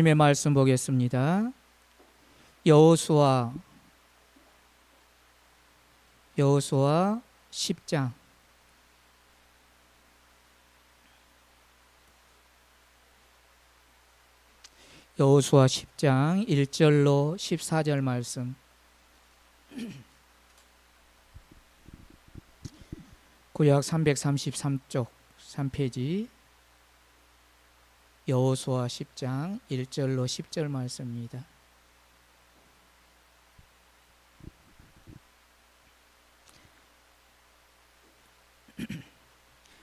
하나님의 말씀 보겠습니다. 여호수아 10장 여호수아 10장 1절로 14절 말씀. 구약 333쪽 3페이지 여호수아 10장 1절로 10절 말씀입니다.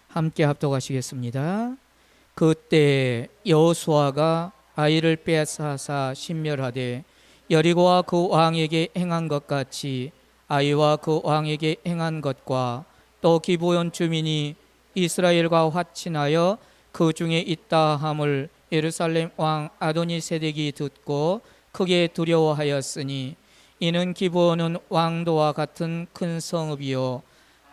함께 합독하시겠습니다. 그때 여호수아가 아이를 빼앗아사 신멸하되 여리고와 그 왕에게 행한 것 같이 아이와 그 왕에게 행한 것과 또 기브온 주민이 이스라엘과 화친하여 그 중에 있다 함을 예루살렘 왕 아도니세덱이 듣고 크게 두려워하였으니 이는 기브온은 왕도와 같은 큰 성읍이요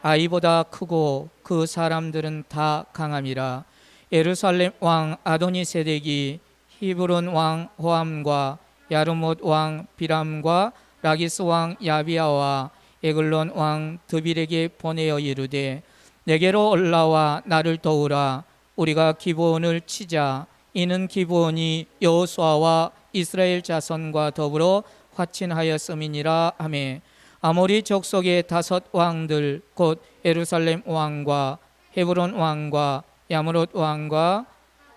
아이보다 크고 그 사람들은 다 강함이라. 예루살렘 왕 아도니세덱이 히브론 왕 호함과 야르못 왕 비람과 라기스 왕 야비아와 에글론 왕 드빌에게 보내어 이르되 내게로 올라와 나를 도우라. 우리가 기브온을 치자. 이는 기브온이 여호수아와 이스라엘 자손과 더불어 화친하였음이니라 하매 아모리 족속의 5 왕들 곧 예루살렘 왕과 헤브론 왕과 야므롯 왕과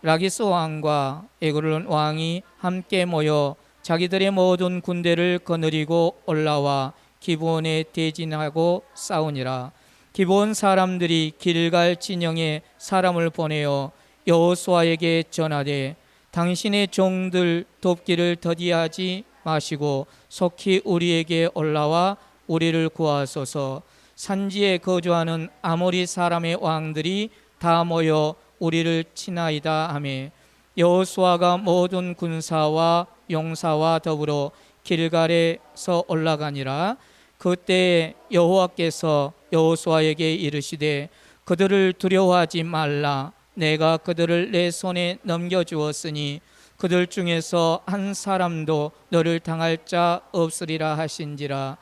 라기스 왕과 에글론 왕이 함께 모여 자기들의 모든 군대를 거느리고 올라와 기브온에 대진하고 싸우니라. 기브온 사람들이 길갈 진영에 사람을 보내어 여호수아에게 전하되 당신의 종들 돕기를 더디하지 마시고 속히 우리에게 올라와 우리를 구하소서. 산지에 거주하는 아모리 사람의 왕들이 다 모여 우리를 치나이다 하매 여호수아가 모든 군사와 용사와 더불어 길갈에서 올라가니라. 그때 여호와께서 여호수아에게 이르시되 그들을 두려워하지 말라. 내가 그들을 내 손에 넘겨주었으니 그들 중에서 한 사람도 너를 당할 자 없으리라 하신지라.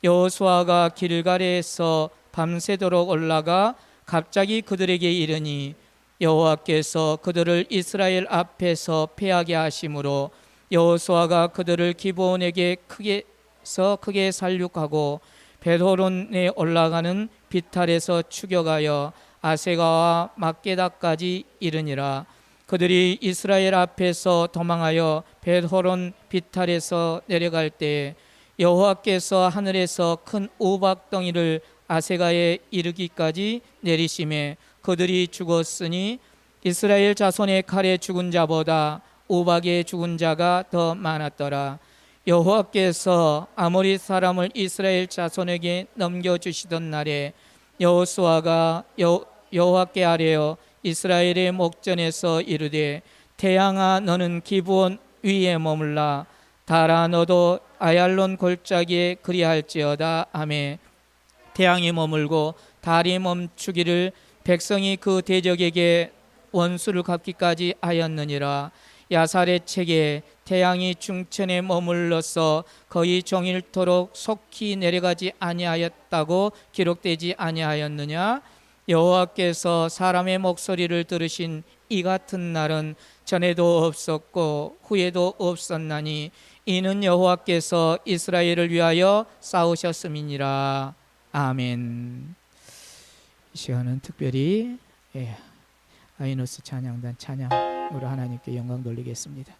여호수아가 길갈에서 밤새도록 올라가 갑자기 그들에게 이르니 여호와께서 그들을 이스라엘 앞에서 패하게 하심으로 여호수아가 그들을 기브온에게 크게 살육하고 벳호론에 올라가는 비탈에서 추격하여 아세가와 막게다까지 이르니라. 그들이 이스라엘 앞에서 도망하여 벳호론 비탈에서 내려갈 때 여호와께서 하늘에서 큰 우박덩이를 아세가에 이르기까지 내리심에 그들이 죽었으니 이스라엘 자손의 칼에 죽은 자보다 우박에 죽은 자가 더 많았더라. 여호와께서 아모리 사람을 이스라엘 자손에게 넘겨주시던 날에 여호수아가 여호와께 아뢰어 이스라엘의 목전에서 이르되 태양아 너는 기브온 위에 머물라. 달아 너도 아얄론 골짜기에 그리할지어다 하매 태양이 머물고 달이 멈추기를 백성이 그 대적에게 원수를 갚기까지 하였느니라. 야살의 책에 태양이 중천에 머물러서 거의 종일토록 속히 내려가지 아니하였다고 기록되지 아니하였느냐. 여호와께서 사람의 목소리를 들으신 이 같은 날은 전에도 없었고 후에도 없었나니 이는 여호와께서 이스라엘을 위하여 싸우셨음이니라. 아멘. 이 시간은 특별히 아이노스 찬양단 찬양으로 하나님께 영광 돌리겠습니다.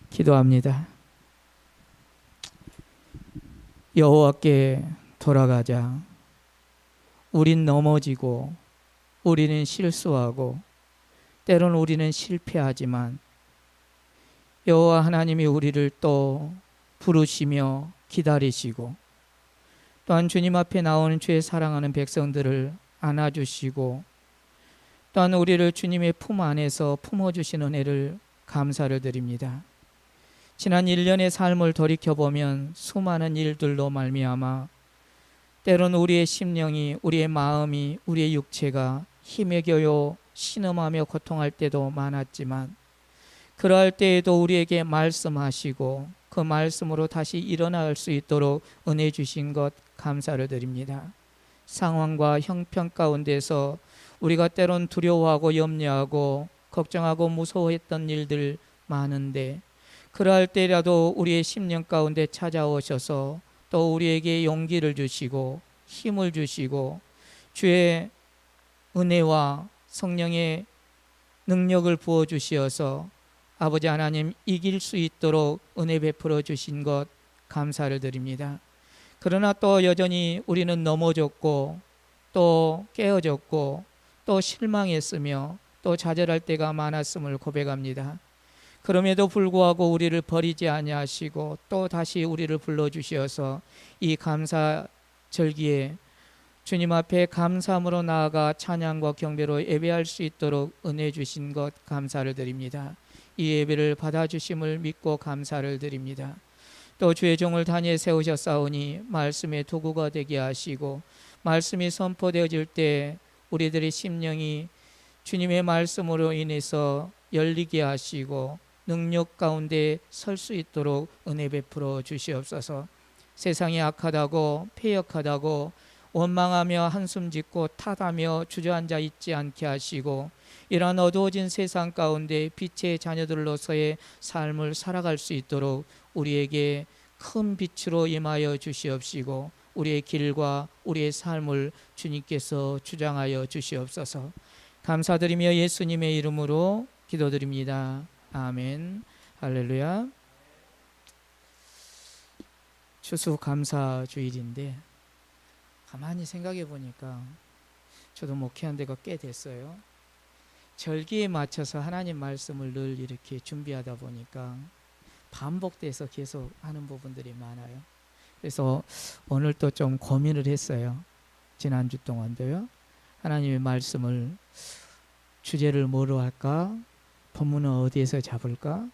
기도합니다. 여호와께 돌아가자. 우린 넘어지고 우리는 실수하고 때로는 우리는 실패하지만 여호와 하나님이 우리를 또 부르시며 기다리시고 또한 주님 앞에 나오는 주의 사랑하는 백성들을 안아주시고 또한 우리를 주님의 품 안에서 품어주시는 은혜를 감사를 드립니다. 지난 1년의 삶을 돌이켜보면 수많은 일들로 말미암아 때로는 우리의 심령이, 우리의 마음이, 우리의 육체가 힘에 겨요 신음하며 고통할 때도 많았지만 그러할 때에도 우리에게 말씀하시고 그 말씀으로 다시 일어날 수 있도록 은혜 주신 것 감사를 드립니다. 상황과 형편 가운데서 우리가 때론 두려워하고 염려하고 걱정하고 무서워했던 일들 많은데 그러할 때라도 우리의 심령 가운데 찾아오셔서 또 우리에게 용기를 주시고 힘을 주시고 주의 은혜와 성령의 능력을 부어주시어서 아버지 하나님 이길 수 있도록 은혜 베풀어 주신 것 감사를 드립니다. 그러나 또 여전히 우리는 넘어졌고 또 깨어졌고 또 실망했으며 또 좌절할 때가 많았음을 고백합니다. 그럼에도 불구하고 우리를 버리지 아니하시고 또 다시 우리를 불러주시어서 이 감사절기에 주님 앞에 감사함으로 나아가 찬양과 경배로 예배할 수 있도록 은혜 주신 것 감사를 드립니다. 이 예배를 받아주심을 믿고 감사를 드립니다. 또 주의 종을 단위에 세우셨사오니 말씀의 도구가 되게 하시고 말씀이 선포되어질 때 우리들의 심령이 주님의 말씀으로 인해서 열리게 하시고 능력 가운데 설 수 있도록 은혜 베풀어 주시옵소서. 세상이 악하다고 패역하다고 원망하며 한숨 짓고 탓하며 주저앉아 있지 않게 하시고 이러한 어두워진 세상 가운데 빛의 자녀들로서의 삶을 살아갈 수 있도록 우리에게 큰 빛으로 임하여 주시옵시고 우리의 길과 우리의 삶을 주님께서 주장하여 주시옵소서. 감사드리며 예수님의 이름으로 기도드립니다. 아멘. 할렐루야. 추수감사주일인데 가만히 생각해 보니까 저도 목회한 데가 꽤 됐어요. 절기에 맞춰서 하나님 말씀을 늘 이렇게 준비하다 보니까 반복돼서 계속 하는 부분들이 많아요. 그래서 오늘 또 좀 고민을 했어요. 지난주 동안도요. 하나님의 말씀을 주제를 뭐로 할까? 본문은 어디에서 잡을까?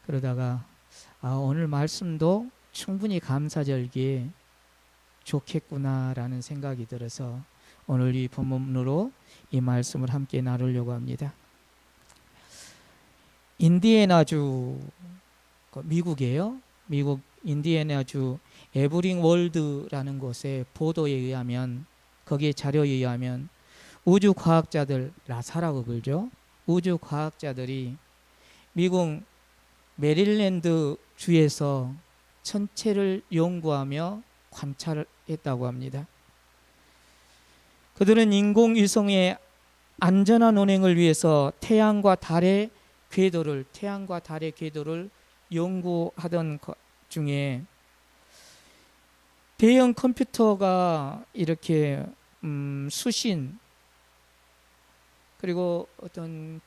그러다가 오늘 말씀도 충분히 감사절기에 좋겠구나라는 생각이 들어서 오늘 이 본문으로 이 말씀을 함께 나누려고 합니다. 인디애나주, 미국이에요. 미국 인디애나주 에브링 월드라는 곳의 보도에 의하면, 거기에 자료에 의하면 우주과학자들, 나사라고 그러죠. 우주과학자들이 미국 메릴랜드 주에서 천체를 연구하며 관찰했다고 합니다. 그들은 인공위성의 안전한 운행을 위해서 태양과 달의 궤도를 연구하던 중에 대형 컴퓨터가 이렇게 수신 그리고 어떤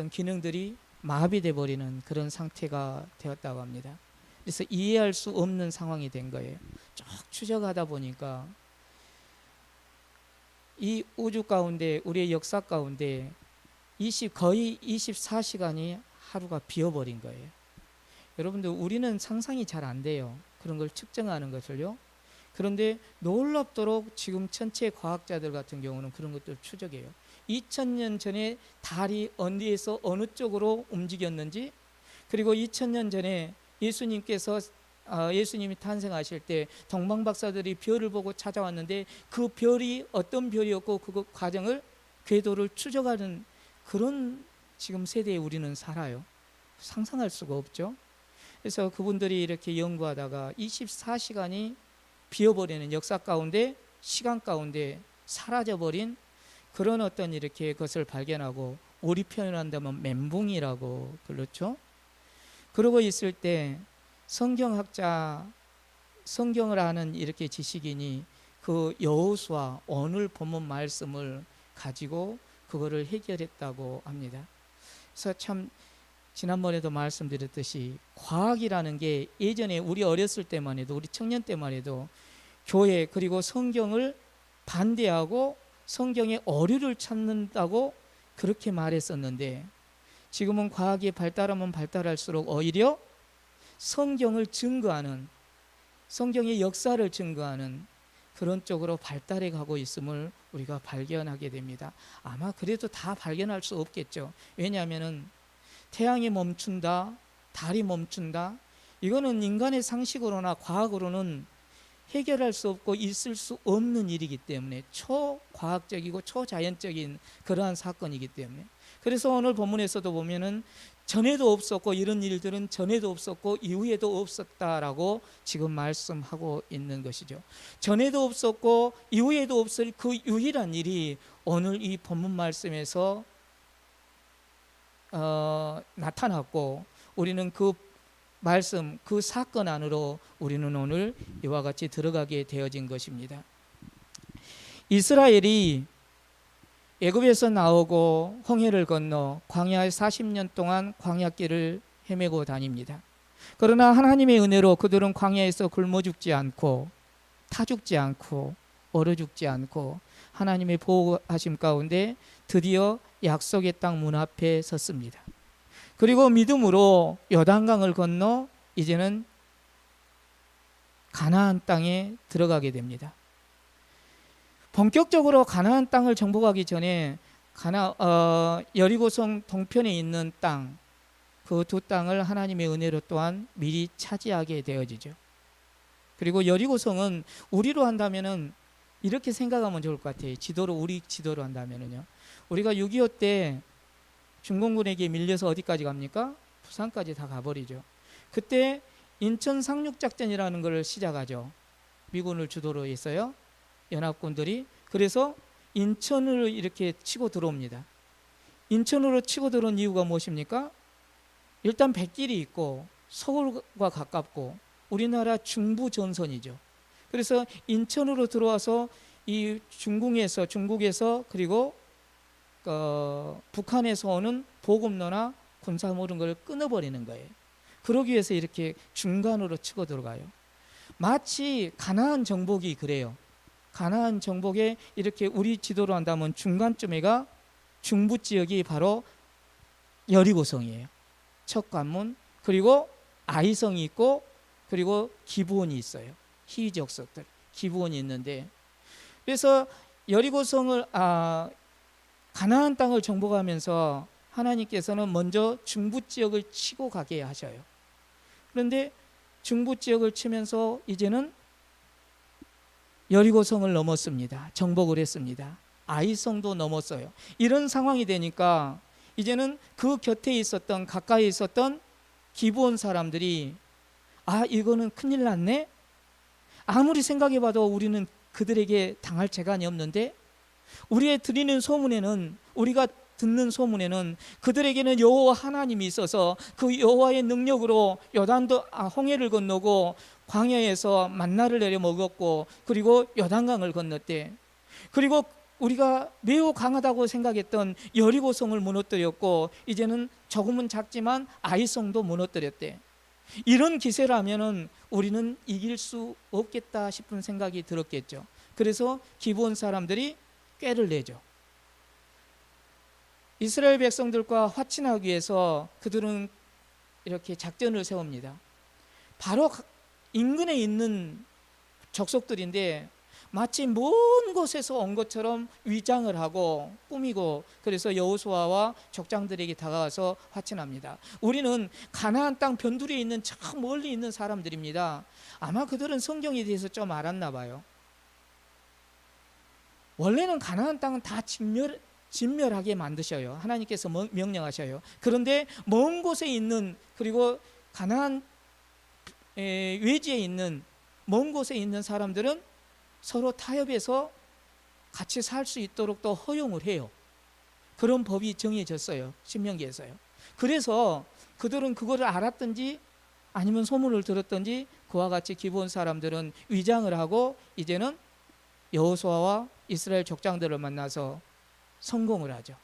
기능들이 마비돼 버리는 그런 상태가 되었다고 합니다. 그래서 이해할 수 없는 상황이 된 거예요. 쭉 추적하다 보니까 이 우주 가운데, 우리의 역사 가운데 거의 24시간이 하루가 비어버린 거예요. 여러분들, 우리는 상상이 잘 안 돼요. 그런 걸 측정하는 것을요. 그런데 놀랍도록 지금 천체 과학자들 같은 경우는 그런 것들을 추적해요. 2000년 전에 달이 어디에서 어느 쪽으로 움직였는지, 그리고 2000년 전에 예수님이 탄생하실 때 동방박사들이 별을 보고 찾아왔는데 그 별이 어떤 별이었고 그 과정을, 궤도를 추적하는 그런 지금 세대에 우리는 살아요. 상상할 수가 없죠. 그래서 그분들이 이렇게 연구하다가 24시간이 비어버리는 역사 가운데, 시간 가운데 사라져버린 그런 어떤 이렇게 것을 발견하고, 우리 표현한다면 멘붕이라고 그렇죠. 그러고 있을 때 성경학자, 성경을 아는 이렇게 지식인이 그 여호수아 오늘 본문 말씀을 가지고 그거를 해결했다고 합니다. 그래서 참 지난번에도 말씀드렸듯이 과학이라는 게 예전에 우리 어렸을 때만 해도, 우리 청년 때만 해도 교회 그리고 성경을 반대하고 성경의 오류를 찾는다고 그렇게 말했었는데, 지금은 과학이 발달하면 발달할수록 오히려 성경을 증거하는, 성경의 역사를 증거하는 그런 쪽으로 발달해 가고 있음을 우리가 발견하게 됩니다. 아마 그래도 다 발견할 수 없겠죠. 왜냐하면은 태양이 멈춘다, 달이 멈춘다, 이거는 인간의 상식으로나 과학으로는 해결할 수 없고 있을 수 없는 일이기 때문에 초과학적이고 초자연적인 그러한 사건이기 때문에, 그래서 오늘 본문에서도 보면은 전에도 없었고 이런 일들은 전에도 없었고 이후에도 없었다라고 지금 말씀하고 있는 것이죠. 전에도 없었고 이후에도 없을 그 유일한 일이 오늘 이 본문 말씀에서 나타났고, 우리는 그 말씀, 그 사건 안으로 우리는 오늘 이와 같이 들어가게 되어진 것입니다. 이스라엘이 애굽에서 나오고 홍해를 건너 광야에 40년 동안 광야길을 헤매고 다닙니다. 그러나 하나님의 은혜로 그들은 광야에서 굶어 죽지 않고 타 죽지 않고 얼어 죽지 않고 하나님의 보호하심 가운데 드디어 약속의 땅 문 앞에 섰습니다. 그리고 믿음으로 요단강을 건너 이제는 가나안 땅에 들어가게 됩니다. 본격적으로 가나안 땅을 정복하기 전에 여리고성 동편에 있는 땅, 그 두 땅을 하나님의 은혜로 또한 미리 차지하게 되어지죠. 그리고 여리고성은 우리로 한다면은 이렇게 생각하면 좋을 것 같아요. 우리 지도로 한다면은요. 우리가 6.25 때 중공군에게 밀려서 어디까지 갑니까? 부산까지 다 가버리죠. 그때 인천 상륙작전이라는 걸 시작하죠. 미군을 주도로 했어요. 연합군들이. 그래서 인천으로 이렇게 치고 들어옵니다. 인천으로 치고 들어온 이유가 무엇입니까? 일단 백길이 있고 서울과 가깝고 우리나라 중부 전선이죠. 그래서 인천으로 들어와서 이 중국에서 그리고 북한에서 오는 보급로나 군사 모든 걸 끊어버리는 거예요. 그러기 위해서 이렇게 중간으로 치고 들어가요. 마치 가나안 정복이 그래요. 가나안 정복에 이렇게 우리 지도로 한다면 중간쯤에가 중부 지역이 바로 여리고성이에요. 첫 관문, 그리고 아이성이 있고 그리고 기브온이 있어요. 희위족속들 기브온이 있는데, 그래서 여리고성을 가나안 땅을 정복하면서 하나님께서는 먼저 중부 지역을 치고 가게 하셔요. 그런데 중부 지역을 치면서 이제는 여리고성을 넘었습니다. 정복을 했습니다. 아이성도 넘었어요. 이런 상황이 되니까 이제는 그 곁에 있었던, 가까이 있었던 기브온 사람들이 이거는 큰일 났네? 아무리 생각해봐도 우리는 그들에게 당할 재간이 없는데, 우리의 우리가 듣는 소문에는 그들에게는 여호와 하나님이 있어서 그 여호와의 능력으로 홍해를 건너고 광야에서 만나를 내려 먹었고 그리고 요단강을 건넜대. 그리고 우리가 매우 강하다고 생각했던 여리고성을 무너뜨렸고 이제는 조금은 작지만 아이성도 무너뜨렸대. 이런 기세라면은 우리는 이길 수 없겠다 싶은 생각이 들었겠죠. 그래서 기브온 사람들이 꾀를 내죠. 이스라엘 백성들과 화친하기 위해서 그들은 이렇게 작전을 세웁니다. 바로 인근에 있는 족속들인데 마치 먼 곳에서 온 것처럼 위장을 하고 꾸미고, 그래서 여호수아와 족장들에게 다가가서 화친합니다. 우리는 가나안 땅 변두리에 있는 저 멀리 있는 사람들입니다. 아마 그들은 성경에 대해서 좀 알았나 봐요. 원래는 가나안 땅은 다 진멸하게 만드셔요. 하나님께서 명령하셔요. 그런데 먼 곳에 있는, 그리고 가나안 외지에 있는 먼 곳에 있는 사람들은 서로 타협해서 같이 살 수 있도록 또 허용을 해요. 그런 법이 정해졌어요. 신명기에서요. 그래서 그들은 그거를 알았든지 아니면 소문을 들었든지 그와 같이 기브온 사람들은 위장을 하고 이제는 여호수아와 이스라엘 족장들을 만나서 성공을 하죠.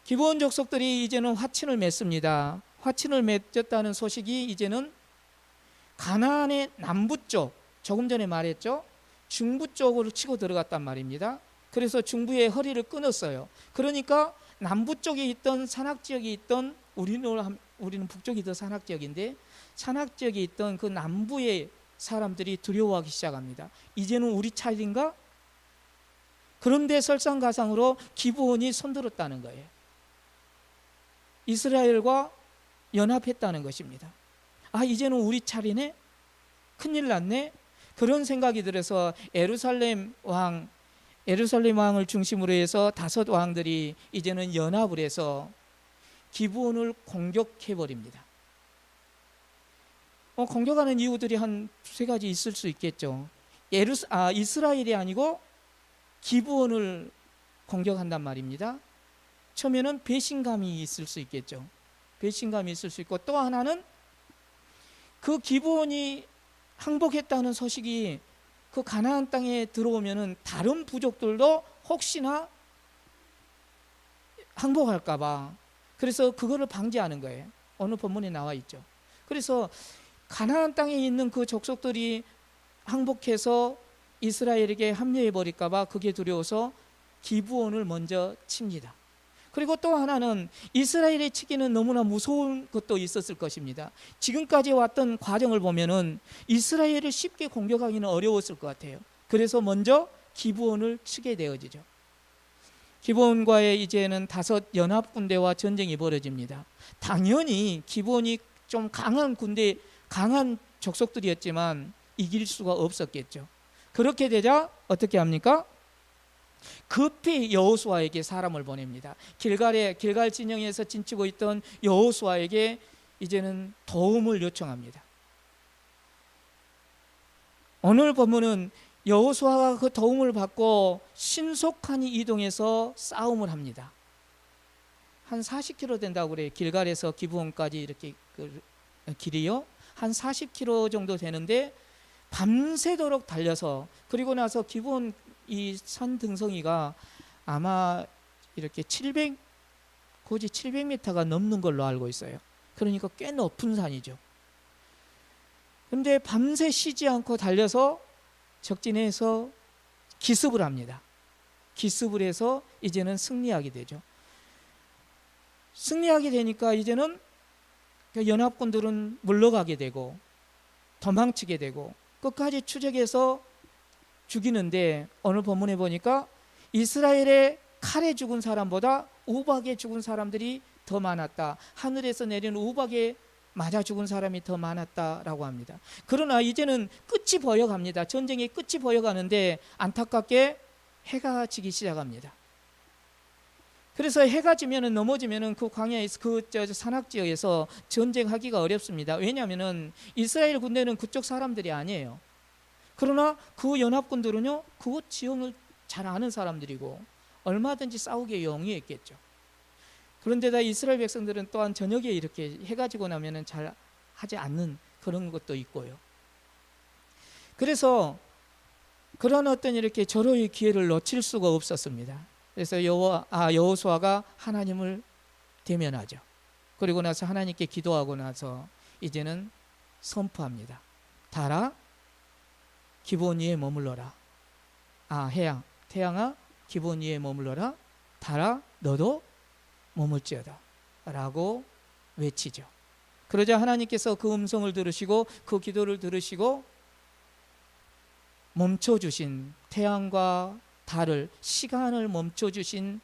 기브온 족속들이 이제는 화친을 맺습니다. 화친을 맺었다는 소식이 이제는 가나안의 남부 쪽, 조금 전에 말했죠, 중부 쪽으로 치고 들어갔단 말입니다. 그래서 중부의 허리를 끊었어요. 그러니까 남부 쪽에 있던 산악지역에 있던, 우리는 북쪽이 더 산악지역인데 산악지역에 있던 그 남부의 사람들이 두려워하기 시작합니다. 이제는 우리 차례인가? 그런데 설상가상으로 기브온이 손들었다는 거예요. 이스라엘과 연합했다는 것입니다. 아, 이제는 우리 차례네? 큰일 났네? 그런 생각이 들어서 예루살렘 왕을 중심으로 해서 5 왕들이 이제는 연합을 해서 기브온을 공격해버립니다. 공격하는 이유들이 한 2-3가지 있을 수 있겠죠. 이스라엘이 아니고 기브온을 공격한단 말입니다. 처음에는 배신감이 있을 수 있겠죠. 배신감이 있을 수 있고, 또 하나는 그 기브온이 항복했다는 소식이 그 가나안 땅에 들어오면은 다른 부족들도 혹시나 항복할까 봐, 그래서 그거를 방지하는 거예요. 어느 본문에 나와 있죠. 그래서 가나안 땅에 있는 그 족속들이 항복해서 이스라엘에게 합류해 버릴까 봐 그게 두려워서 기브온을 먼저 칩니다. 그리고 또 하나는 이스라엘의 치기는 너무나 무서운 것도 있었을 것입니다. 지금까지 왔던 과정을 보면은 이스라엘을 쉽게 공격하기는 어려웠을 것 같아요. 그래서 먼저 기브온을 치게 되어지죠. 기브온과의 이제는 5 연합군대와 전쟁이 벌어집니다. 당연히 기브온이 좀 강한 군대, 강한 족속들이었지만 이길 수가 없었겠죠. 그렇게 되자 어떻게 합니까? 급히 여호수아에게 사람을 보냅니다. 길갈 진영에서 진치고 있던 여호수아에게 이제는 도움을 요청합니다. 오늘 본문은 여호수아가 그 도움을 받고 신속하니 이동해서 싸움을 합니다. 한 40km 된다고 그래요. 길갈에서 기브온까지 이렇게 길이요. 한 40km 정도 되는데 밤새도록 달려서, 그리고 나서 기브온 이 산 등성이가 아마 이렇게 고지 700m가 넘는 걸로 알고 있어요. 그러니까 꽤 높은 산이죠. 그런데 밤새 쉬지 않고 달려서 적진해서 기습을 합니다. 기습을 해서 이제는 승리하게 되죠. 승리하게 되니까 이제는 연합군들은 물러가게 되고 도망치게 되고 끝까지 추적해서 죽이는데, 오늘 본문에 보니까 이스라엘의 칼에 죽은 사람보다 우박에 죽은 사람들이 더 많았다. 하늘에서 내린 우박에 맞아 죽은 사람이 더 많았다라고 합니다. 그러나 이제는 끝이 보여갑니다. 전쟁의 끝이 보여가는데 안타깝게 해가 지기 시작합니다. 그래서 해가 지면은, 넘어지면은 그 광야에서 산악 지역에서 전쟁하기가 어렵습니다. 왜냐하면은 이스라엘 군대는 그쪽 사람들이 아니에요. 그러나 그 연합군들은요, 그 지형을 잘 아는 사람들이고 얼마든지 싸우기에 용이했겠죠. 그런데다 이스라엘 백성들은 또한 저녁에 이렇게 해가 지고 나면은 잘 하지 않는 그런 것도 있고요. 그래서 그런 어떤 이렇게 절호의 기회를 놓칠 수가 없었습니다. 그래서 여호수아가 하나님을 대면하죠. 그리고 나서 하나님께 기도하고 나서 이제는 선포합니다. 달아, 기브온 위에 머물러라. 태양아, 기브온 위에 머물러라. 달아, 너도 머물지어다 라고 외치죠. 그러자 하나님께서 그 음성을 들으시고 그 기도를 들으시고 멈춰주신, 태양과 달을, 시간을 멈춰주신,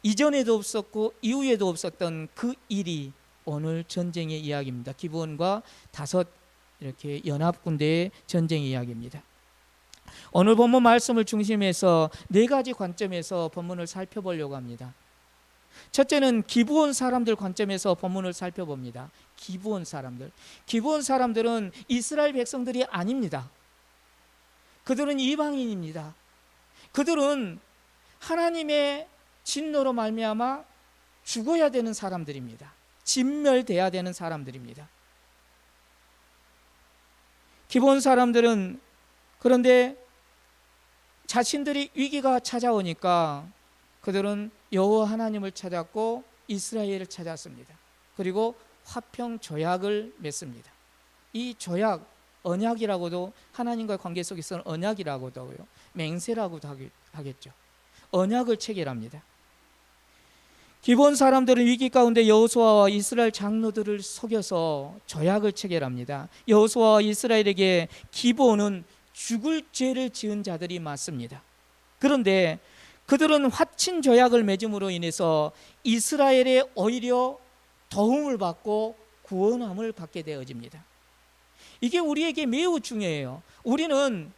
이전에도 없었고 이후에도 없었던 그 일이 오늘 전쟁의 이야기입니다. 기브온과 5 이렇게 연합군대의 전쟁의 이야기입니다. 오늘 본문 말씀을 중심해서 4가지 관점에서 본문을 살펴보려고 합니다. 첫째는 기브온 사람들 관점에서 본문을 살펴봅니다. 기브온 사람들은 이스라엘 백성들이 아닙니다. 그들은 이방인입니다. 그들은 하나님의 진노로 말미암아 죽어야 되는 사람들입니다. 진멸돼야 되는 사람들입니다. 기브온 사람들은 그런데 자신들이 위기가 찾아오니까 그들은 여호와 하나님을 찾았고 이스라엘을 찾았습니다. 그리고 화평 조약을 맺습니다. 이 조약, 언약이라고도, 하나님과의 관계 속에서는 언약이라고도 하고요, 맹세라고도 하겠죠. 언약을 체결합니다. 기브온 사람들은 위기 가운데 여호수아와 이스라엘 장로들을 속여서 조약을 체결합니다. 여호수아와 이스라엘에게 기브온은 죽을 죄를 지은 자들이 맞습니다. 그런데 그들은 화친 조약을 맺음으로 인해서 이스라엘에 오히려 도움을 받고 구원함을 받게 되어집니다. 이게 우리에게 매우 중요해요. 우리는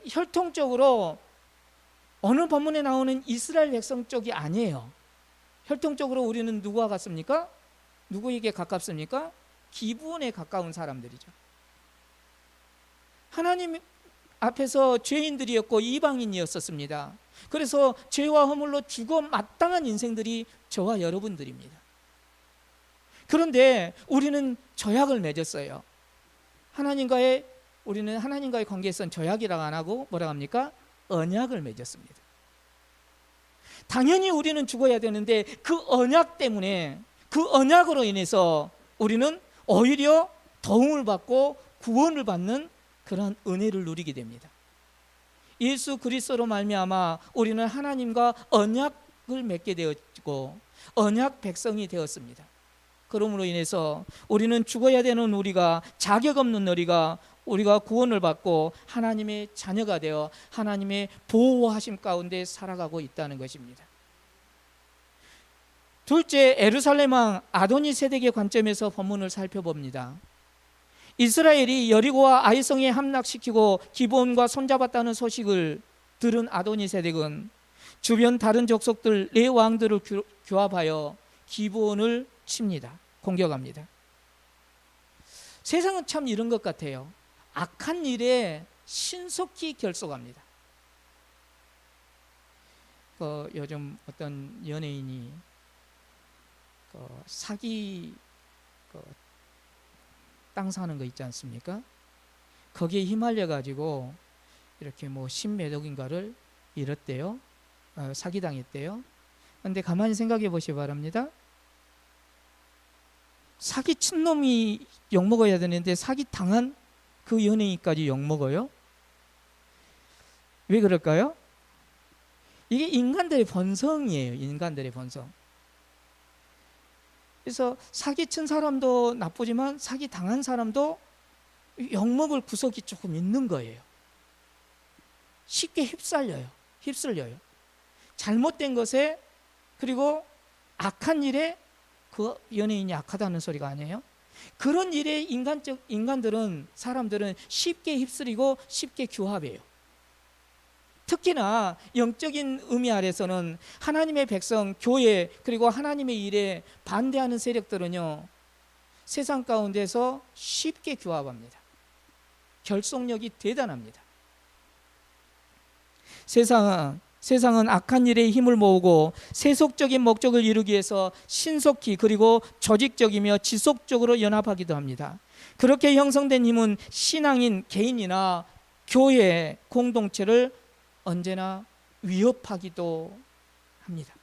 혈통적으로 어느 본문에 나오는 이스라엘 백성 쪽이 아니에요. 혈통적으로 우리는 누구와 같습니까? 누구에게 가깝습니까? 기브온에 가까운 사람들이죠. 하나님 앞에서 죄인들이었고 이방인이었었습니다. 그래서 죄와 허물로 죽어 마땅한 인생들이 저와 여러분들입니다. 그런데 우리는 조약을 맺었어요. 우리는 하나님과의 관계에선 조약이라고 안 하고 뭐라고 합니까? 언약을 맺었습니다. 당연히 우리는 죽어야 되는데 그 언약 때문에, 그 언약으로 인해서 우리는 오히려 도움을 받고 구원을 받는 그런 은혜를 누리게 됩니다. 예수 그리스도로 말미암아 우리는 하나님과 언약을 맺게 되었고 언약 백성이 되었습니다. 그러므로 인해서 우리는 죽어야 되는 우리가, 자격 없는 우리가 구원을 받고 하나님의 자녀가 되어 하나님의 보호하심 가운데 살아가고 있다는 것입니다. 둘째, 예루살렘 왕 아도니세덱의 관점에서 본문을 살펴봅니다. 이스라엘이 여리고와 아이성에 함락시키고 기브온과 손잡았다는 소식을 들은 아도니세덱은 주변 다른 족속들 네 왕들을 규합하여 기브온을 칩니다. 공격합니다. 세상은 참 이런 것 같아요. 악한 일에 신속히 결속합니다. 요즘 어떤 연예인이 사기 땅 사는 거 있지 않습니까? 거기에 휘말려 가지고 이렇게 뭐 10몇억인가를 잃었대요. 사기당했대요. 그런데 가만히 생각해 보시기 바랍니다. 사기 친 놈이 욕먹어야 되는데 사기 당한 그 연예인까지 욕먹어요? 왜 그럴까요? 이게 인간들의 본성이에요. 인간들의 본성. 그래서 사기 친 사람도 나쁘지만 사기 당한 사람도 욕먹을 구석이 조금 있는 거예요. 쉽게 휩쓸려요. 잘못된 것에, 그리고 악한 일에 그 연예인이 악하다는 소리가 아니에요. 그런 일에 사람들은 쉽게 휩쓸리고 쉽게 규합해요. 특히나 영적인 의미 아래서는 하나님의 백성, 교회, 그리고 하나님의 일에 반대하는 세력들은요, 세상 가운데서 쉽게 규합합니다. 결속력이 대단합니다. 세상은 악한 일에 힘을 모으고 세속적인 목적을 이루기 위해서 신속히, 그리고 조직적이며 지속적으로 연합하기도 합니다. 그렇게 형성된 힘은 신앙인 개인이나 교회 공동체를 언제나 위협하기도 합니다.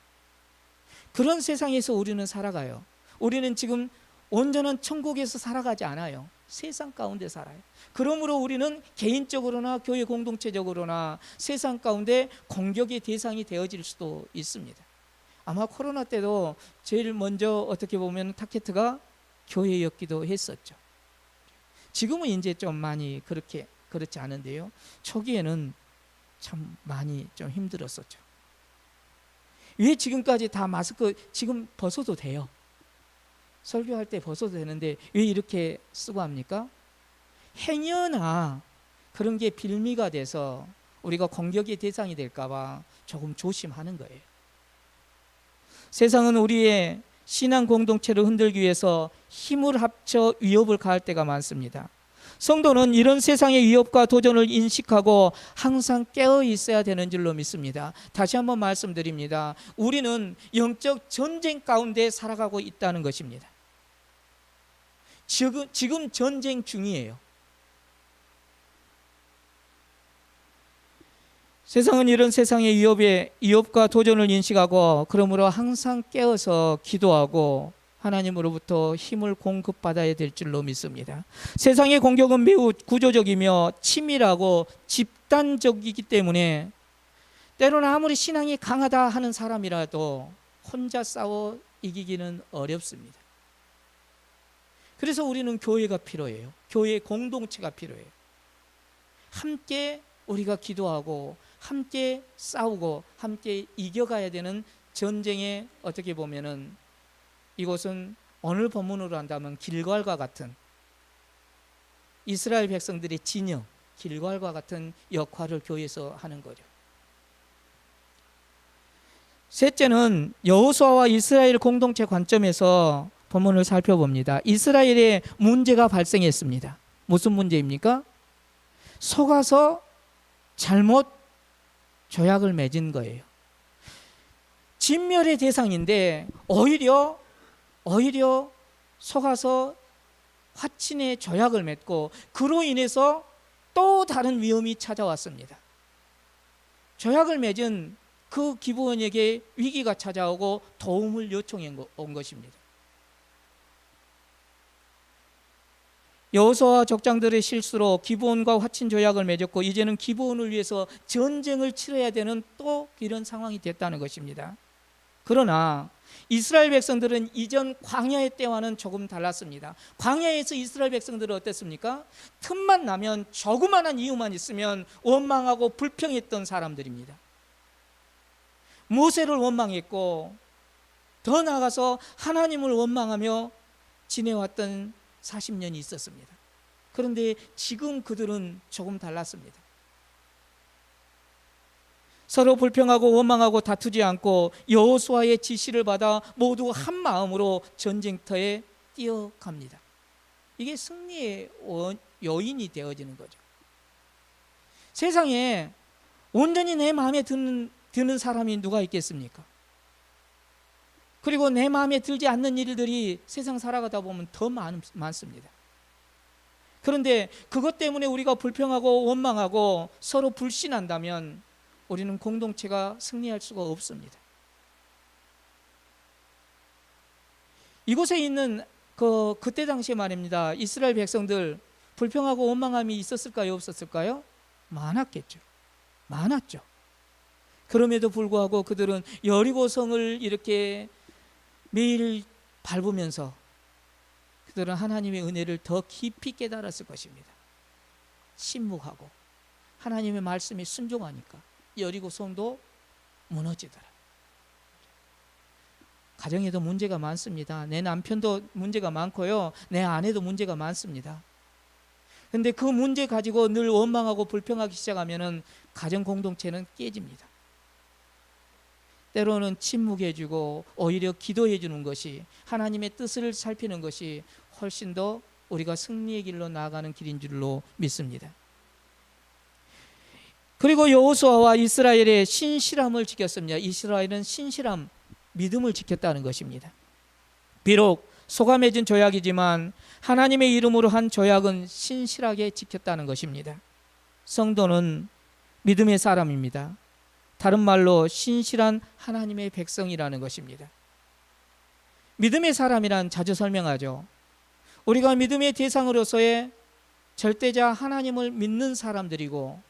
그런 세상에서 우리는 살아가요. 우리는 지금 온전한 천국에서 살아가지 않아요. 세상 가운데 살아요. 그러므로 우리는 개인적으로나 교회 공동체적으로나 세상 가운데 공격의 대상이 되어질 수도 있습니다. 아마 코로나 때도 제일 먼저 어떻게 보면 타겟가 교회였기도 했었죠. 지금은 이제 좀 많이 그렇지 않은데요. 초기에는 참 많이 좀 힘들었었죠. 왜 지금까지 다 마스크 지금 벗어도 돼요? 설교할 때 벗어도 되는데 왜 이렇게 쓰고 합니까? 행여나 그런 게 빌미가 돼서 우리가 공격의 대상이 될까봐 조금 조심하는 거예요. 세상은 우리의 신앙 공동체를 흔들기 위해서 힘을 합쳐 위협을 가할 때가 많습니다. 성도는 이런 세상의 위협과 도전을 인식하고 항상 깨어 있어야 되는 줄로 믿습니다. 다시 한번 말씀드립니다. 우리는 영적 전쟁 가운데 살아가고 있다는 것입니다. 지금 전쟁 중이에요. 세상은 이런 세상의 위협과 도전을 인식하고 그러므로 항상 깨어서 기도하고 하나님으로부터 힘을 공급받아야 될 줄로 믿습니다. 세상의 공격은 매우 구조적이며 치밀하고 집단적이기 때문에 때로는 아무리 신앙이 강하다 하는 사람이라도 혼자 싸워 이기기는 어렵습니다. 그래서 우리는 교회가 필요해요. 교회 공동체가 필요해요. 함께 우리가 기도하고 함께 싸우고 함께 이겨가야 되는 전쟁에, 어떻게 보면은 이곳은 오늘 본문으로 한다면 길갈과 같은, 이스라엘 백성들의 진영, 길갈과 같은 역할을 교회에서 하는 거죠. 셋째는 여호수아와 이스라엘 공동체 관점에서 본문을 살펴봅니다. 이스라엘에 문제가 발생했습니다. 무슨 문제입니까? 속아서 잘못 조약을 맺은 거예요. 진멸의 대상인데 오히려 속아서 화친의 조약을 맺고 그로 인해서 또 다른 위험이 찾아왔습니다. 조약을 맺은 그 기브온에게 위기가 찾아오고 도움을 요청해 온 것입니다. 여호수아와 족장들의 실수로 기브온과 화친 조약을 맺었고 이제는 기브온을 위해서 전쟁을 치러야 되는 또 이런 상황이 됐다는 것입니다. 그러나 이스라엘 백성들은 이전 광야의 때와는 조금 달랐습니다. 광야에서 이스라엘 백성들은 어땠습니까? 틈만 나면 조그마한 이유만 있으면 원망하고 불평했던 사람들입니다. 모세를 원망했고 더 나아가서 하나님을 원망하며 지내왔던 40년이 있었습니다. 그런데 지금 그들은 조금 달랐습니다. 서로 불평하고 원망하고 다투지 않고 여호수아의 지시를 받아 모두 한 마음으로 전쟁터에 뛰어갑니다. 이게 승리의 요인이 되어지는 거죠. 세상에 온전히 내 마음에 드는 사람이 누가 있겠습니까? 그리고 내 마음에 들지 않는 일들이 세상 살아가다 보면 더 많습니다. 그런데 그것 때문에 우리가 불평하고 원망하고 서로 불신한다면 우리는 공동체가 승리할 수가 없습니다. 이곳에 있는 그때 당시에 말입니다. 이스라엘 백성들 불평하고 원망함이 있었을까요? 없었을까요? 많았겠죠. 많았죠. 그럼에도 불구하고 그들은 여리고성을 이렇게 매일 밟으면서 그들은 하나님의 은혜를 더 깊이 깨달았을 것입니다. 침묵하고 하나님의 말씀에 순종하니까 여리고성도 무너지더라. 가정에도 문제가 많습니다. 내 남편도 문제가 많고요. 내 아내도 문제가 많습니다. 그런데 그 문제 가지고 늘 원망하고 불평하기 시작하면은 가정 공동체는 깨집니다. 때로는 침묵해주고 오히려 기도해주는 것이, 하나님의 뜻을 살피는 것이 훨씬 더 우리가 승리의 길로 나아가는 길인 줄로 믿습니다. 그리고 여호수아와 이스라엘의 신실함을 지켰습니다. 이스라엘은 신실함, 믿음을 지켰다는 것입니다. 비록 속아 맺은 조약이지만 하나님의 이름으로 한 조약은 신실하게 지켰다는 것입니다. 성도는 믿음의 사람입니다. 다른 말로 신실한 하나님의 백성이라는 것입니다. 믿음의 사람이란 자주 설명하죠. 우리가 믿음의 대상으로서의 절대자 하나님을 믿는 사람들이고,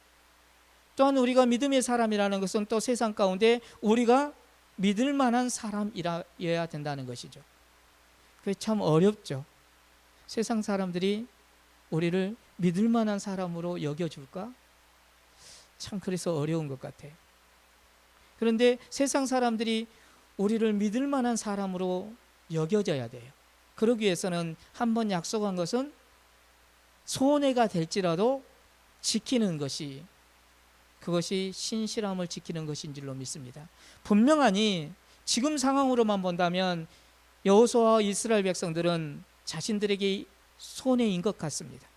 또한 우리가 믿음의 사람이라는 것은 또 세상 가운데 우리가 믿을 만한 사람이어야 된다는 것이죠. 그게 참 어렵죠. 세상 사람들이 우리를 믿을 만한 사람으로 여겨줄까? 참 그래서 어려운 것 같아요. 그런데 세상 사람들이 우리를 믿을 만한 사람으로 여겨져야 돼요. 그러기 위해서는 한번 약속한 것은 손해가 될지라도 지키는 것이, 그것이 신실함을 지키는 것인 줄로 믿습니다. 분명하니 지금 상황으로만 본다면 여호수아와 이스라엘 백성들은 자신들에게 손해인 것 같습니다.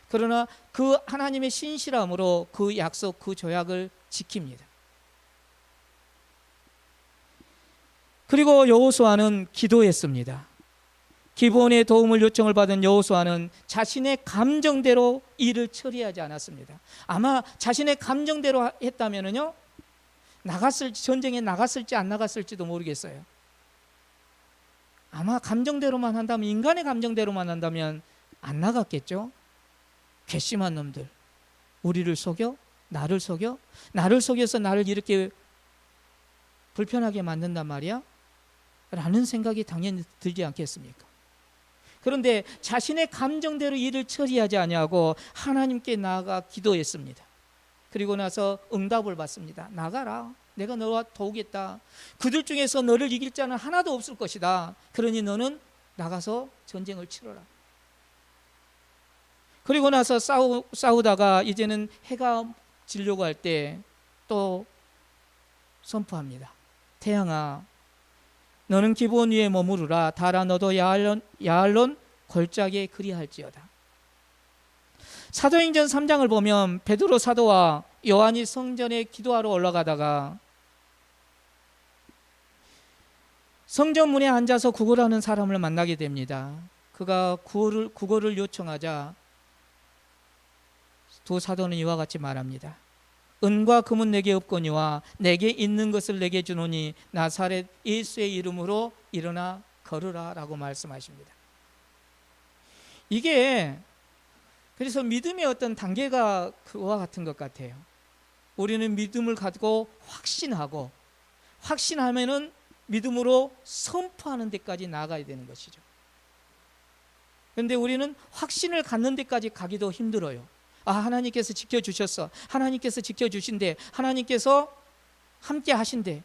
그러나 그 하나님의 신실함으로 그 약속, 그 조약을 지킵니다. 그리고 여호수아는 기도했습니다. 기브온의 도움을 요청을 받은 여호수아는 자신의 감정대로 일을 처리하지 않았습니다. 아마 자신의 감정대로 했다면요, 전쟁에 나갔을지 안 나갔을지도 모르겠어요. 아마 감정대로만 한다면, 인간의 감정대로만 한다면 안 나갔겠죠. 괘씸한 놈들, 우리를 속여? 나를 속여? 나를 속여서 나를 이렇게 불편하게 만든단 말이야? 라는 생각이 당연히 들지 않겠습니까? 그런데 자신의 감정대로 일을 처리하지 아니하고 하나님께 나아가 기도했습니다. 그리고 나서 응답을 받습니다. 나가라. 내가 너와 도우겠다. 그들 중에서 너를 이길 자는 하나도 없을 것이다. 그러니 너는 나가서 전쟁을 치러라. 그리고 나서 싸우다가 이제는 해가 지려고 할 때 또 선포합니다. 태양아, 너는 기브온 위에 머무르라. 달아, 너도 야알론 골짜기에 그리할지어다. 사도행전 3장을 보면 베드로 사도와 요한이 성전에 기도하러 올라가다가 성전 문에 앉아서 구걸하는 사람을 만나게 됩니다. 그가 구걸을 요청하자 두 사도는 이와 같이 말합니다. 은과 금은 내게 없거니와 내게 있는 것을 내게 주노니 나사렛 예수의 이름으로 일어나 걸으라 라고 말씀하십니다. 이게 그래서 믿음의 어떤 단계가 그와 같은 것 같아요. 우리는 믿음을 가지고 확신하면은 믿음으로 선포하는 데까지 나아가야 되는 것이죠. 그런데 우리는 확신을 갖는 데까지 가기도 힘들어요. 하나님께서 지켜주셨어. 하나님께서 지켜주신대. 하나님께서 함께 하신대.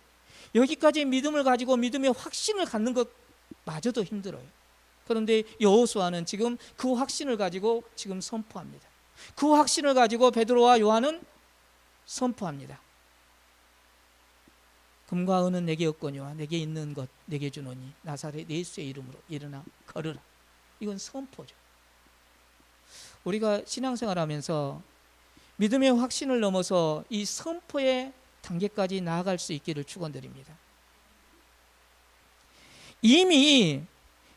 여기까지 믿음을 가지고 믿음의 확신을 갖는 것마저도 힘들어요. 그런데 여호수아는 지금 그 확신을 가지고 지금 선포합니다. 그 확신을 가지고 베드로와 요한은 선포합니다. 금과 은은 내게 없거니와 내게 있는 것 내게 주노니 나사렛 예수의 이름으로 일어나 걸으라. 이건 선포죠. 우리가 신앙생활하면서 믿음의 확신을 넘어서 이 선포의 단계까지 나아갈 수 있기를 축원드립니다. 이미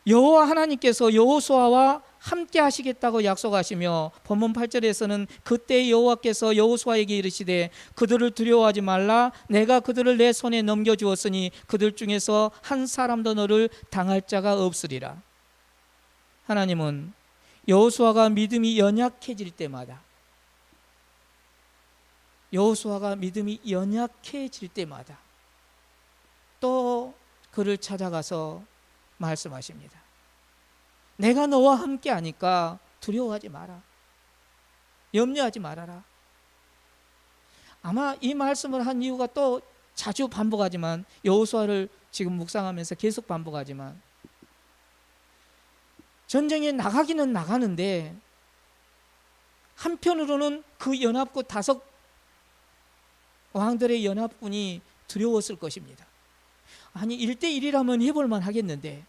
여호와 하나님께서 여호수아와 함께 하시겠다고 약속하시며 본문 8절에서는 그때 여호와께서 여호수아에게 이르시되 그들을 두려워하지 말라. 내가 그들을 내 손에 넘겨주었으니 그들 중에서 한 사람도 너를 당할 자가 없으리라. 하나님은 여호수아가 믿음이 연약해질 때마다 또 그를 찾아가서 말씀하십니다. 내가 너와 함께 하니까 두려워하지 마라. 염려하지 말아라. 아마 이 말씀을 한 이유가 또 자주 반복하지만 여호수아를 지금 묵상하면서 계속 반복하지만 전쟁에 나가기는 나가는데 한편으로는 그 연합군 5 왕들의 연합군이 두려웠을 것입니다. 아니 1대1이라면 해볼만 하겠는데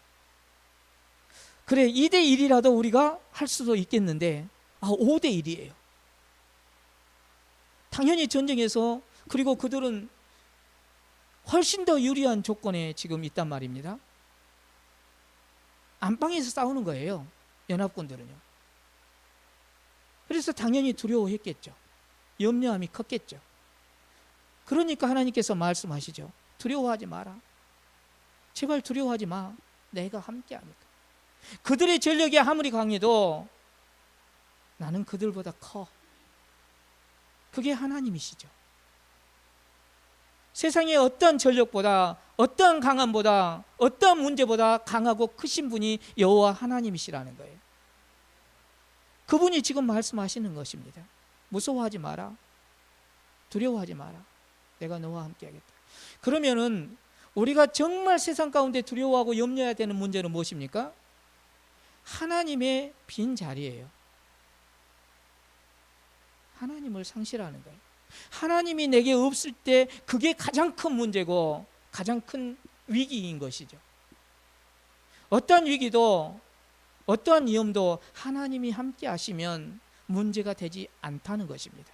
그래 2대1이라도 우리가 할 수도 있겠는데 5대1이에요. 당연히 전쟁에서 그리고 그들은 훨씬 더 유리한 조건에 지금 있단 말입니다. 안방에서 싸우는 거예요. 연합군들은요. 그래서 당연히 두려워했겠죠. 염려함이 컸겠죠. 그러니까 하나님께서 말씀하시죠. 두려워하지 마라. 제발 두려워하지 마. 내가 함께하니까. 그들의 전력이 아무리 강해도 나는 그들보다 커. 그게 하나님이시죠. 세상의 어떤 전력보다 어떤 강함보다 어떤 문제보다 강하고 크신 분이 여호와 하나님이시라는 거예요. 그분이 지금 말씀하시는 것입니다. 무서워하지 마라. 두려워하지 마라. 내가 너와 함께 하겠다. 그러면은 우리가 정말 세상 가운데 두려워하고 염려해야 되는 문제는 무엇입니까? 하나님의 빈 자리예요. 하나님을 상실하는 거예요. 하나님이 내게 없을 때 그게 가장 큰 문제고 가장 큰 위기인 것이죠. 어떠한 위기도 어떠한 위험도 하나님이 함께 하시면 문제가 되지 않다는 것입니다.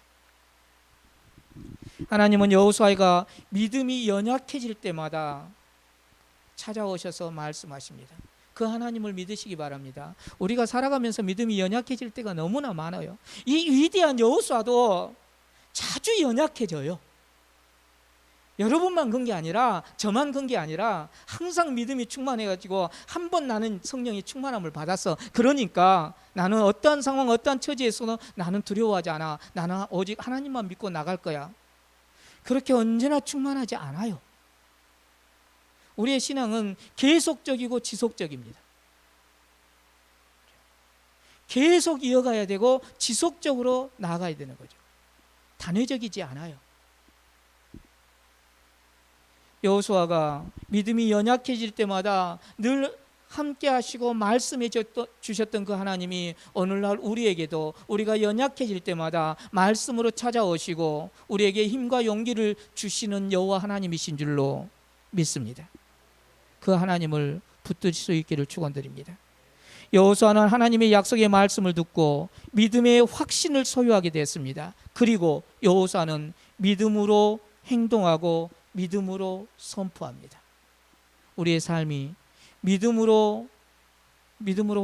하나님은 여호수아가 믿음이 연약해질 때마다 찾아오셔서 말씀하십니다. 그 하나님을 믿으시기 바랍니다. 우리가 살아가면서 믿음이 연약해질 때가 너무나 많아요. 이 위대한 여호수아도 자주 연약해져요. 여러분만 그런 게 아니라 저만 그런 게 아니라 항상 믿음이 충만해가지고 한 번 나는 성령의 충만함을 받았어. 그러니까 나는 어떠한 상황 어떠한 처지에서도 나는 두려워하지 않아. 나는 오직 하나님만 믿고 나갈 거야. 그렇게 언제나 충만하지 않아요. 우리의 신앙은 계속적이고 지속적입니다. 계속 이어가야 되고 지속적으로 나아가야 되는 거죠. 단회적이지 않아요. 여호수아가 믿음이 연약해질 때마다 늘 함께 하시고 말씀해 주셨던 그 하나님이 오늘날 우리에게도 우리가 연약해질 때마다 말씀으로 찾아오시고 우리에게 힘과 용기를 주시는 여호와 하나님이신 줄로 믿습니다. 그 하나님을 붙들 수 있기를 축원드립니다. 여호수아는 하나님의 약속의 말씀을 듣고 믿음의 확신을 소유하게 됐습니다. 그리고 여호수아는 믿음으로 행동하고 믿음으로 선포합니다. 우리의 삶이 믿음으로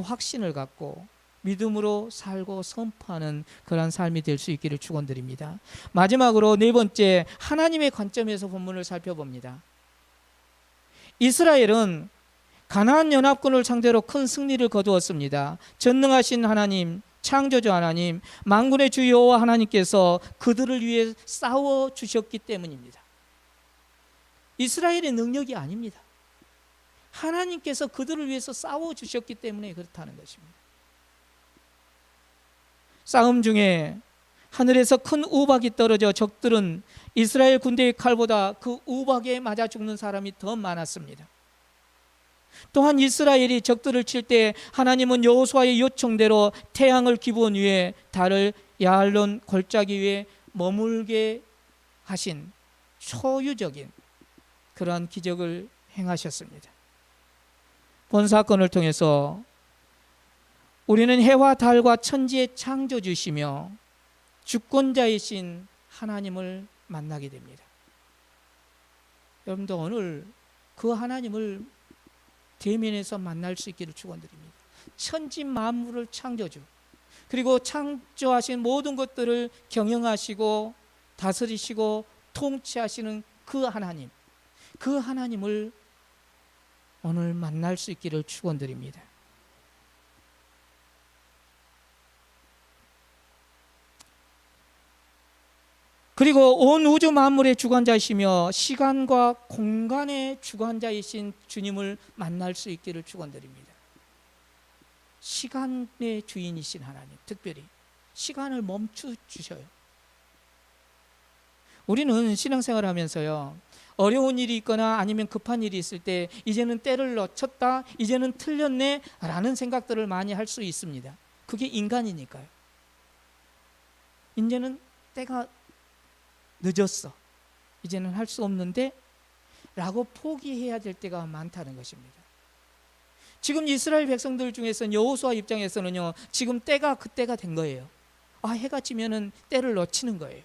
확신을 갖고 믿음으로 살고 선포하는 그런 삶이 될 수 있기를 축원드립니다. 마지막으로 네 번째, 하나님의 관점에서 본문을 살펴봅니다. 이스라엘은 가나안 연합군을 상대로 큰 승리를 거두었습니다. 전능하신 하나님, 창조주 하나님, 만군의 주 여호와 하나님께서 그들을 위해 싸워 주셨기 때문입니다. 이스라엘의 능력이 아닙니다. 하나님께서 그들을 위해서 싸워 주셨기 때문에 그렇다는 것입니다. 싸움 중에 하늘에서 큰 우박이 떨어져 적들은 이스라엘 군대의 칼보다 그 우박에 맞아 죽는 사람이 더 많았습니다. 또한 이스라엘이 적들을 칠 때 하나님은 여호수아의 요청대로 태양을 기브온 위에 달을 야알론 골짜기 위에 머물게 하신 초유적인 그러한 기적을 행하셨습니다. 본 사건을 통해서 우리는 해와 달과 천지의 창조주시며 주권자이신 하나님을 만나게 됩니다. 여러분도 오늘 그 하나님을 대면에서 만날 수 있기를 축원드립니다. 천지 만물을 창조주, 그리고 창조하신 모든 것들을 경영하시고 다스리시고 통치하시는 그 하나님, 그 하나님을 오늘 만날 수 있기를 축원드립니다. 그리고 온 우주 만물의 주관자이시며 시간과 공간의 주관자이신 주님을 만날 수 있기를 축원드립니다. 시간의 주인이신 하나님, 특별히 시간을 멈춰 주셔요. 우리는 신앙생활 하면서요, 어려운 일이 있거나 아니면 급한 일이 있을 때 이제는 때를 놓쳤다, 이제는 틀렸네 라는 생각들을 많이 할 수 있습니다. 그게 인간이니까요. 이제는 때가 늦었어, 이제는 할 수 없는데 라고 포기해야 될 때가 많다는 것입니다. 지금 이스라엘 백성들 중에서는 여호수아 입장에서는요, 지금 때가 그때가 된 거예요. 해가 지면은 때를 놓치는 거예요.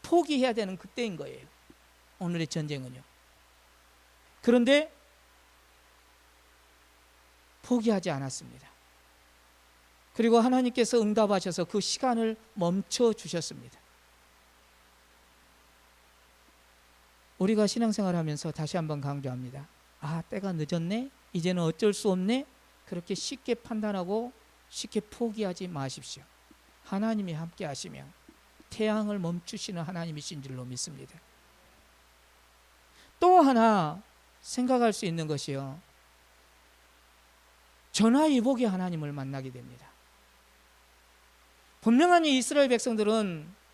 포기해야 되는 그때인 거예요. 오늘의 전쟁은요. 그런데 포기하지 않았습니다. 그리고 하나님께서 응답하셔서 그 시간을 멈춰 주셨습니다. 우리가 신앙생활 하면서 다시 한번 강조합니다. 때가 늦었네, 이제는 어쩔 수 없네, 그렇게 쉽게 판단하고 쉽게 포기하지 마십시오. 하나님이 함께 하시며 태양을 멈추시는 하나님이신 줄로 믿습니다. 또 하나 생각할 수 있는 것이요, 전화위복의 하나님을 만나게 됩니다. 분명하니 이스라엘 백성들은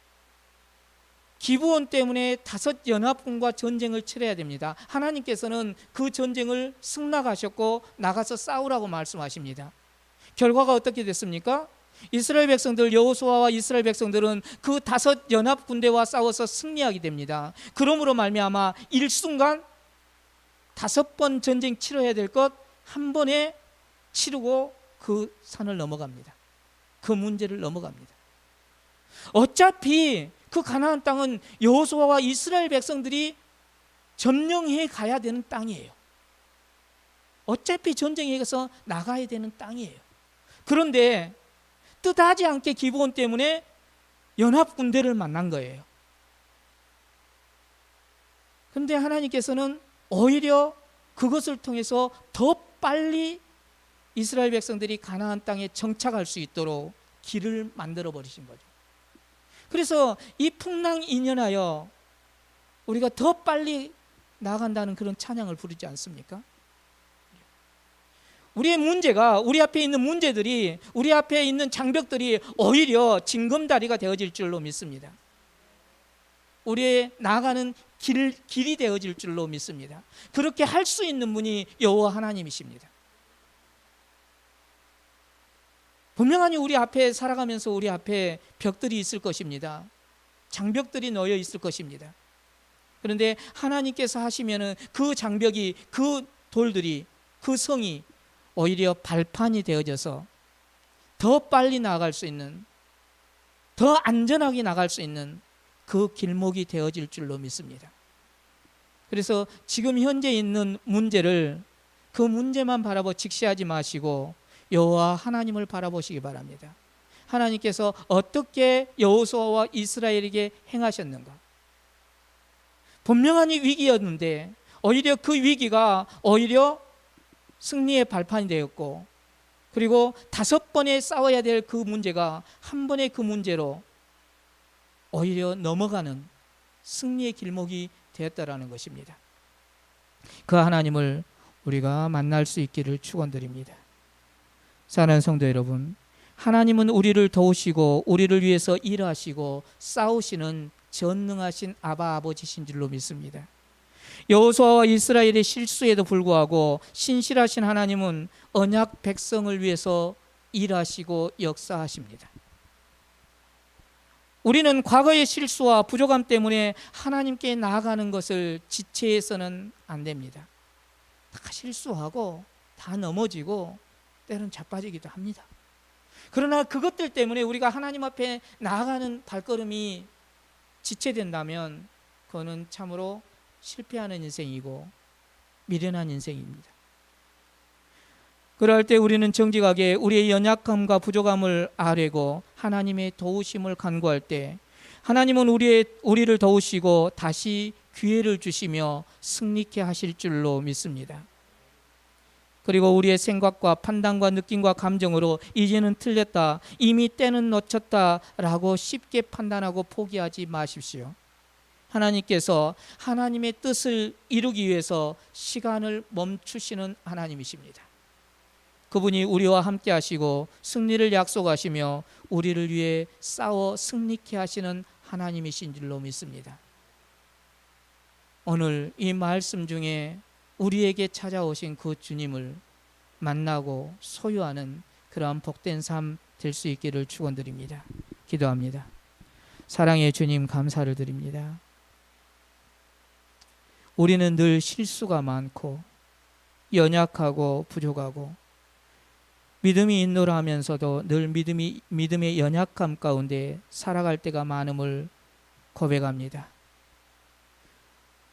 기브온 때문에 5 연합군과 전쟁을 치러야 됩니다. 하나님께서는 그 전쟁을 승낙하셨고 나가서 싸우라고 말씀하십니다. 결과가 어떻게 됐습니까? 이스라엘 백성들, 여호수아와 이스라엘 백성들은 그 5 연합군대와 싸워서 승리하게 됩니다. 그러므로 말미암아 일순간 5번 전쟁 치러야 될 것 한 번에 치르고 그 산을 넘어갑니다. 그 문제를 넘어갑니다. 어차피 그 가나안 땅은 여호수아와 이스라엘 백성들이 점령해 가야 되는 땅이에요. 어차피 전쟁에 가서 나가야 되는 땅이에요. 그런데 뜻하지 않게 기브온 때문에 연합군대를 만난 거예요. 그런데 하나님께서는 오히려 그것을 통해서 더 빨리 이스라엘 백성들이 가나안 땅에 정착할 수 있도록 길을 만들어 버리신 거죠. 그래서 이 풍랑인연하여 우리가 더 빨리 나아간다는 그런 찬양을 부르지 않습니까? 우리의 문제가, 우리 앞에 있는 문제들이, 우리 앞에 있는 장벽들이 오히려 징검다리가 되어질 줄로 믿습니다. 우리의 나아가는 길이 되어질 줄로 믿습니다. 그렇게 할 수 있는 분이 여호와 하나님이십니다. 분명하니 우리 앞에 살아가면서 우리 앞에 벽들이 있을 것입니다. 장벽들이 놓여 있을 것입니다. 그런데 하나님께서 하시면은 그 장벽이, 그 돌들이, 그 성이 오히려 발판이 되어져서 더 빨리 나아갈 수 있는, 더 안전하게 나갈 수 있는 그 길목이 되어질 줄로 믿습니다. 그래서 지금 현재 있는 문제를, 그 문제만 바라보 직시하지 마시고 여호와 하나님을 바라보시기 바랍니다. 하나님께서 어떻게 여호수아와 이스라엘에게 행하셨는가? 분명하니 위기였는데 오히려 그 위기가 오히려 승리의 발판이 되었고, 그리고 5번에 싸워야 될 그 문제가 한 번의 그 문제로 오히려 넘어가는 승리의 길목이 되었다라는 것입니다. 그 하나님을 우리가 만날 수 있기를 축원드립니다. 사랑하는 성도 여러분, 하나님은 우리를 도우시고 우리를 위해서 일하시고 싸우시는 전능하신 아바 아버지신 줄로 믿습니다. 여호수아와 이스라엘의 실수에도 불구하고 신실하신 하나님은 언약 백성을 위해서 일하시고 역사하십니다. 우리는 과거의 실수와 부족함 때문에 하나님께 나아가는 것을 지체해서는 안 됩니다. 다 실수하고 다 넘어지고 때로는 자빠지기도 합니다. 그러나 그것들 때문에 우리가 하나님 앞에 나아가는 발걸음이 지체된다면 그거는 참으로 실패하는 인생이고 미련한 인생입니다. 그럴 때 우리는 정직하게 우리의 연약함과 부족함을 아뢰고 하나님의 도우심을 간구할 때 하나님은 우리를 도우시고 다시 기회를 주시며 승리케 하실 줄로 믿습니다. 그리고 우리의 생각과 판단과 느낌과 감정으로 이제는 틀렸다, 이미 때는 놓쳤다라고 쉽게 판단하고 포기하지 마십시오. 하나님께서 하나님의 뜻을 이루기 위해서 시간을 멈추시는 하나님이십니다. 그분이 우리와 함께 하시고 승리를 약속하시며 우리를 위해 싸워 승리케 하시는 하나님이신 줄로 믿습니다. 오늘 이 말씀 중에 우리에게 찾아오신 그 주님을 만나고 소유하는 그러한 복된 삶 될 수 있기를 축원드립니다. 기도합니다. 사랑의 주님, 감사를 드립니다. 우리는 늘 실수가 많고 연약하고 부족하고 믿음이 있노라 하면서도 늘 믿음의 연약함 가운데 살아갈 때가 많음을 고백합니다.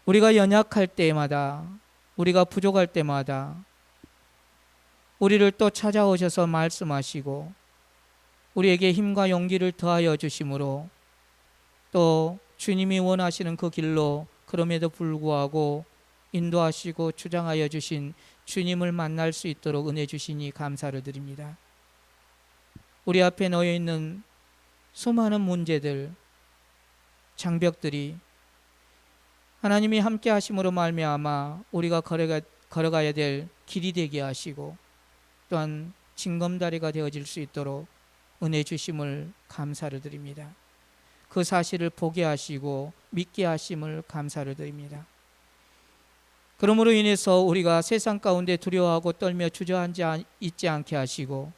우리가 연약할 때마다, 우리가 부족할 때마다 우리를 또 찾아오셔서 말씀하시고 우리에게 힘과 용기를 더하여 주심으로 또 주님이 원하시는 그 길로 그럼에도 불구하고 인도하시고 주장하여 주신 주님을 만날 수 있도록 은혜 주시니 감사를 드립니다. 우리 앞에 놓여 있는 수많은 문제들, 장벽들이 하나님이 함께 하심으로 말미암아 우리가 걸어가야 될 길이 되게 하시고 또한 징검다리가 되어질 수 있도록 은혜 주심을 감사를 드립니다. 그 사실을 보게 하시고 믿게 하심을 감사를 드립니다. 그러므로 인해서 우리가 세상 가운데 두려워하고 떨며 주저앉아 있지 않게 하시고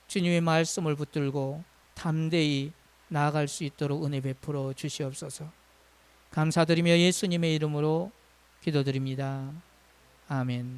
주님의 말씀을 붙들고 담대히 나아갈 수 있도록 은혜 베풀어 주시옵소서. 감사드리며 예수님의 이름으로 기도드립니다. 아멘.